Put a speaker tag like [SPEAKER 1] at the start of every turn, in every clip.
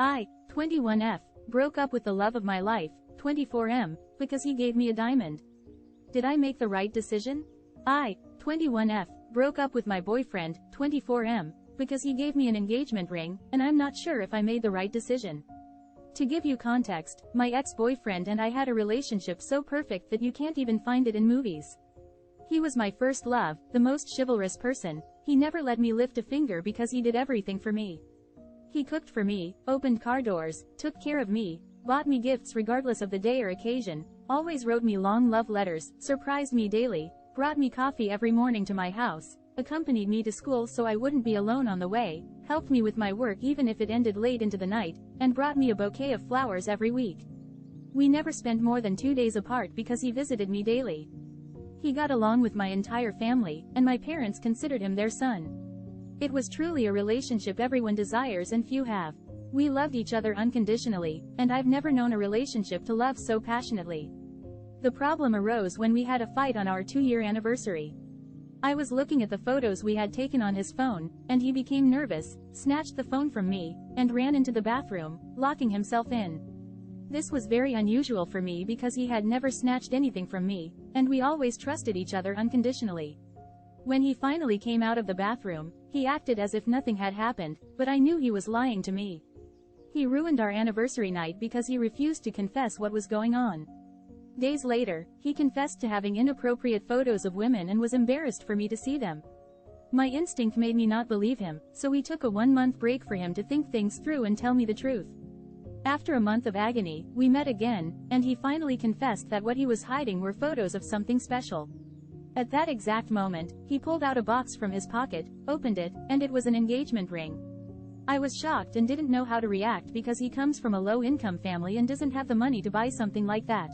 [SPEAKER 1] I, 21F, broke up with the love of my life, 24M, because he gave me a diamond. Did I make the right decision? I, 21F, broke up with my boyfriend, 24M, because he gave me an engagement ring, and I'm not sure if I made the right decision. To give you context, my ex-boyfriend and I had a relationship so perfect that you can't even find it in movies. He was my first love, the most chivalrous person. He never let me lift a finger because he did everything for me. He cooked for me, opened car doors, took care of me, bought me gifts regardless of the day or occasion, always wrote me long love letters, surprised me daily, brought me coffee every morning to my house, accompanied me to school so I wouldn't be alone on the way, helped me with my work even if it ended late into the night, and brought me a bouquet of flowers every week. We never spent more than 2 days apart because he visited me daily. He got along with my entire family, and my parents considered him their son. It was truly a relationship everyone desires and few have. We loved each other unconditionally, and I've never known a relationship to love so passionately. The problem arose when we had a fight on our 2-year anniversary. I was looking at the photos we had taken on his phone, and he became nervous, snatched the phone from me, and ran into the bathroom, locking himself in. This was very unusual for me because he had never snatched anything from me, and we always trusted each other unconditionally. When he finally came out of the bathroom, he acted as if nothing had happened, but I knew he was lying to me. He ruined our anniversary night because he refused to confess what was going on. Days later, he confessed to having inappropriate photos of women and was embarrassed for me to see them. My instinct made me not believe him, so we took a 1-month break for him to think things through and tell me the truth. After a month of agony, we met again, and he finally confessed that what he was hiding were photos of something special. At that exact moment, he pulled out a box from his pocket, opened it, and it was an engagement ring. I was shocked and didn't know how to react because he comes from a low-income family and doesn't have the money to buy something like that.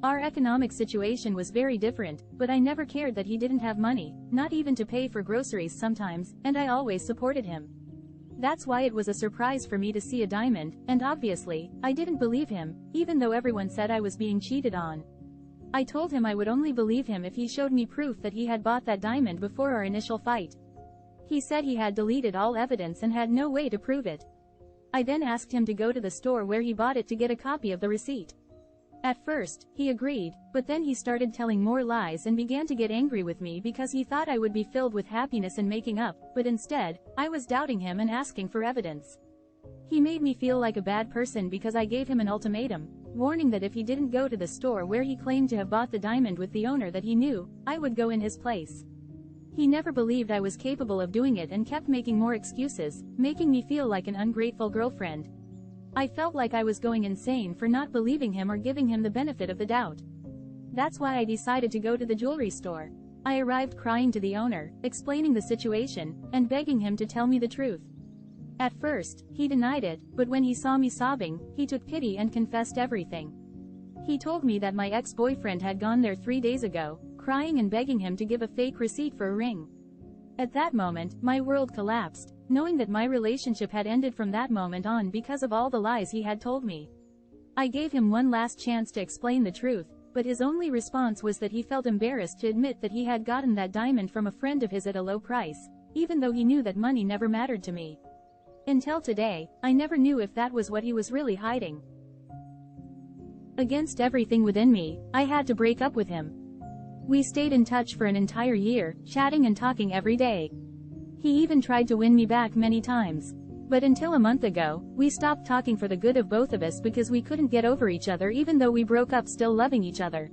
[SPEAKER 1] Our economic situation was very different, but I never cared that he didn't have money, not even to pay for groceries sometimes, and I always supported him. That's why it was a surprise for me to see a diamond, and obviously, I didn't believe him, even though everyone said I was being cheated on. I told him I would only believe him if he showed me proof that he had bought that diamond before our initial fight. He said he had deleted all evidence and had no way to prove it. I then asked him to go to the store where he bought it to get a copy of the receipt. At first, he agreed, but then he started telling more lies and began to get angry with me because he thought I would be filled with happiness and making up, but instead, I was doubting him and asking for evidence. He made me feel like a bad person because I gave him an ultimatum, warning that if he didn't go to the store where he claimed to have bought the diamond with the owner that he knew, I would go in his place. He never believed I was capable of doing it and kept making more excuses, making me feel like an ungrateful girlfriend. I felt like I was going insane for not believing him or giving him the benefit of the doubt. That's why I decided to go to the jewelry store. I arrived crying to the owner, explaining the situation, and begging him to tell me the truth. At first, he denied it, but when he saw me sobbing, he took pity and confessed everything. He told me that my ex-boyfriend had gone there 3 days ago, crying and begging him to give a fake receipt for a ring. At that moment, my world collapsed, knowing that my relationship had ended from that moment on because of all the lies he had told me. I gave him one last chance to explain the truth, but his only response was that he felt embarrassed to admit that he had gotten that diamond from a friend of his at a low price, even though he knew that money never mattered to me. Until today, I never knew if that was what he was really hiding. Against everything within me, I had to break up with him. We stayed in touch for an entire year, chatting and talking every day. He even tried to win me back many times. But until a month ago, we stopped talking for the good of both of us because we couldn't get over each other even though we broke up still loving each other.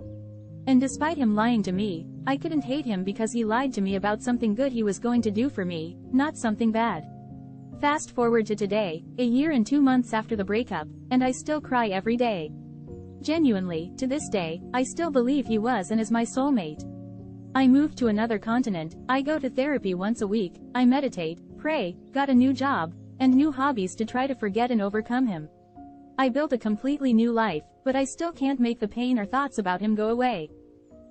[SPEAKER 1] And despite him lying to me, I couldn't hate him because he lied to me about something good he was going to do for me, not something bad. Fast forward to today, a year and 2 months after the breakup, and I still cry every day. Genuinely, to this day, I still believe he was and is my soulmate. I moved to another continent, I go to therapy once a week, I meditate, pray, got a new job, and new hobbies to try to forget and overcome him. I built a completely new life, but I still can't make the pain or thoughts about him go away.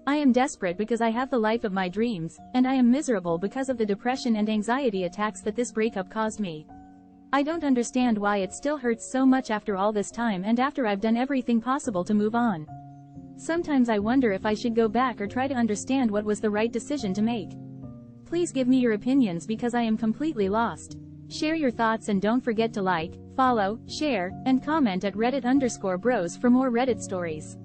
[SPEAKER 1] I am desperate because I have the life of my dreams, and I am miserable because of the depression and anxiety attacks that this breakup caused me. I don't understand why it still hurts so much after all this time and after I've done everything possible to move on. Sometimes I wonder if I should go back or try to understand what was the right decision to make. Please give me your opinions because I am completely lost. Share your thoughts and don't forget to like, follow, share, and comment at Reddit_Bros for more Reddit stories.